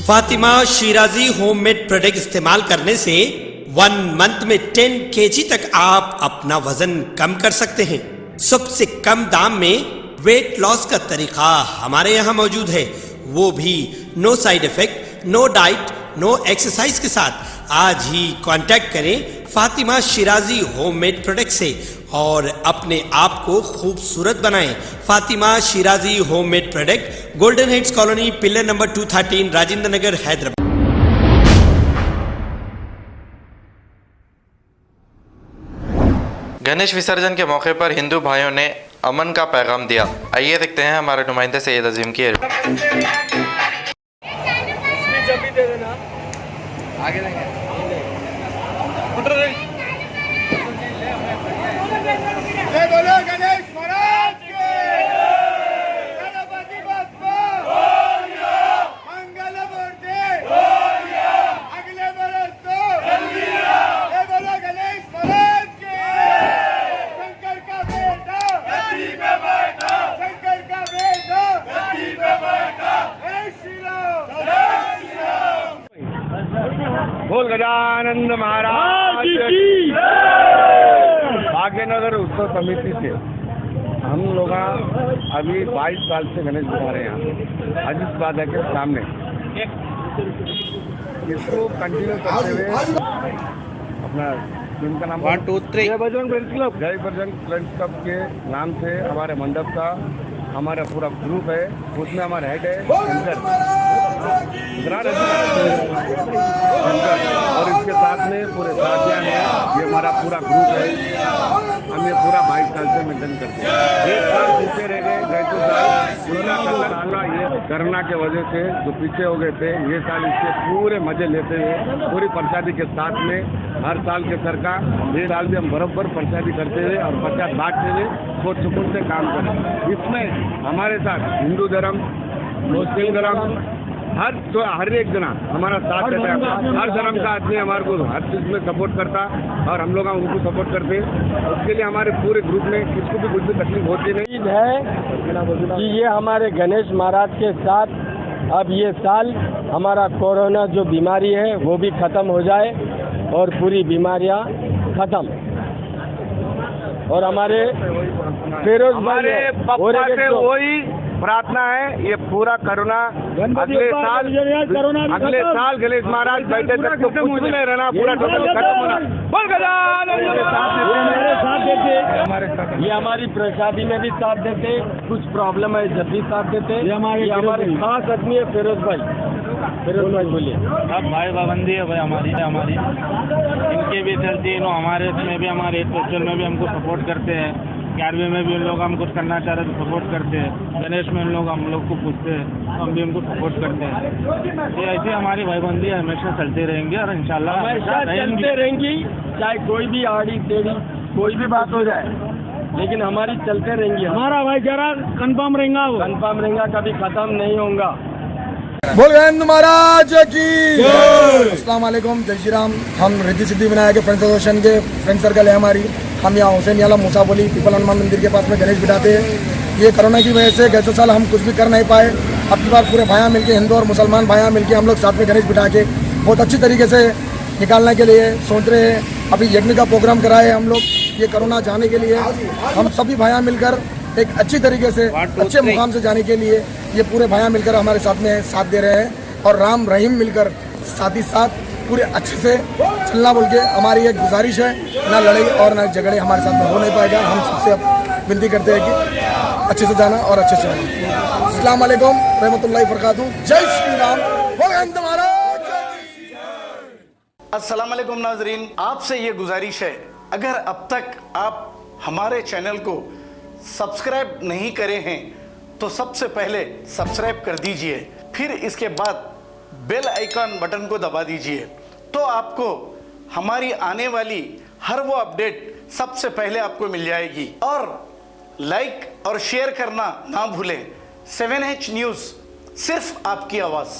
Fatima Shirazi homemade product इस्तेमाल करने से 1 मंथ में 10 kg तक आप अपना वजन कम कर सकते हैं। सबसे कम दाम में वेट लॉस का तरीका हमारे यहाँ मौजूद है, वो भी no side effect, no diet, no exercise के साथ। आज ही कांटेक्ट करें फातिमा शिराजी होममेड प्रोडक्ट से और अपने आप को खूबसूरत बनाएं। Fatima Shirazi homemade product, golden heads colony, pillar number 213, Rajendra Nagar, Hyderabad. Ganesh Visarjan के मौके पर हिंदू भाइयों ने अमन का पैगाम दिया। आइए देखते हैं हमारे नुमाइंदे सैयद अजीम की आगे देंगे। बोलो गणेश महाराज के गणपति बप्पा मंगल मूर्ति अगले बरस तो बोलो गणेश महाराज के शंकर का बेटा गद्दी पे बैठा, शंकर का बेटा गद्दी पे बैठा। जय श्री राम, जय श्री राम। बोल गजानंद महाराज की। भाग्यनगर उत्सव समिति से हम लोग अभी 22 साल से गणेश बना रहे हैं अजीत बादा के सामने। इसको कंटिन्यू करते हुए अपना टीम का नाम 1 2 3 जय बजरंग फ्रेंड्स क्लब के नाम से हमारे मंडप का हमारा पूरा ग्रुप है, उसमें हमारा हेड है और इसके साथ में पूरे साथिया हैं। ये हमारा पूरा ग्रुप है, हम ये पूरा 22 साल से मेंटेन करते हैं। एक साल पीछे रह गए, जैसे साल ये कोरोना के वजह से जो पीछे हो गए थे, ये साल इसके पूरे मजे लेते हुए पूरी प्रसादी के साथ में हर साल के सर का ये साल भी हम बराबर प्रसादी करते हुए और प्रसाद बांटते हुए बहुत सुकून से काम करें। इसमें हमारे साथ हिंदू धर्म, मुस्लिम धर्म, हर एक जना हमारा साथ देता है। हर धर्म का आदमी हमारे को हर चीज़ में सपोर्ट करता और हम लोग उनको सपोर्ट करते हैं। उसके लिए हमारे पूरे ग्रुप में किसको भी कुछ भी तकलीफ होती नहीं है कि ये हमारे गणेश महाराज के साथ अब ये साल हमारा कोरोना जो बीमारी है वो भी ख़त्म हो जाए और पूरी बीमारियां ख़त्म। और हमारे फिरोज हमारे पप्पा से वही प्रार्थना है, ये पूरा कोरोना अगले साल गणेश महाराज बैठे तक तो कुछ भी नहीं रहना, पूरा टोटल खत्म होना। बोल साथ देते, ये हमारी प्रसादी में भी साथ देते, कुछ प्रॉब्लम है जब भी साथ देते। ये हमारे खास आदमी है फिरोज भाई बोलिए। अब भाई पाबंदी है भाई हमारी इनके भी चलती है, हमारे इसमें भी, हमारे एक फेस्टिवल में भी हमको सपोर्ट करते हैं। 11वें में भी उन लोग हम कुछ करना चाह रहे तो सपोर्ट करते हैं। गणेश में उन लोग हम लोग को पूछते हैं तो हम भी उनको सपोर्ट करते हैं। ये ऐसी हमारी भाईबंदी हमेशा चलती रहेंगी और इंशाल्लाह हमेशा चलते रहेंगी, चाहे कोई भी आड़ी टेढ़ी कोई भी बात हो जाए, लेकिन हमारी चलते रहेंगी। हमारा भाईचारा कंफर्म रहेगा, कभी खत्म नहीं होगा। बोल गणेश महाराज की अस्सलाम वालेकुम, जय श्री राम। हम रिद्धि सिद्धि विनायक फ्रेंड्स एसोसिएशन के फ्रेंड सर्कल है हमारी। हम यहाँ हुसैन याला मूसा बोली पीपल हनुमान मंदिर के पास में गणेश बिठाते हैं। ये कोरोना की वजह से गैसों साल हम कुछ भी कर नहीं पाए। अब की बार पूरे भाइयाँ मिलके, हिंदू और मुसलमान भाइयाँ मिलके हम लोग साथ में गणेश बिठा के बहुत अच्छी तरीके से निकालने के लिए सोच रहे हैं। अभी यज्ञ का प्रोग्राम कराए हम लोग, ये कोरोना जाने के लिए हम सभी भाइयाँ मिलकर एक अच्छी तरीके से अच्छे मुकाम से जाने के लिए ये पूरे भाइयाँ मिलकर हमारे साथ में साथ दे रहे हैं। और राम रहीम मिलकर साथ ही साथ पूरे अच्छे से चलना बोल के हमारी एक गुजारिश है, ना लड़ाई और ना झगड़े हमारे साथ में हो नहीं पाएगा। हम सबसे विनती करते हैं कि अच्छे से जाना और अच्छे से रहना। अस्सलाम वालेकुम रहमतुल्लाहि फरकातहू। जय श्री राम। बोल महाराज। अस्सलाम वालेकुम नाजरीन, आपसे ये गुजारिश है, अगर अब तक आप हमारे चैनल को सब्सक्राइब नहीं करे हैं तो सबसे पहले सब्सक्राइब कर दीजिए, फिर इसके बाद बेल आइकन बटन को दबा दीजिए, तो आपको हमारी आने वाली हर वो अपडेट सबसे पहले आपको मिल जाएगी। और लाइक और शेयर करना ना भूलें। 7H न्यूज़, सिर्फ आपकी आवाज़।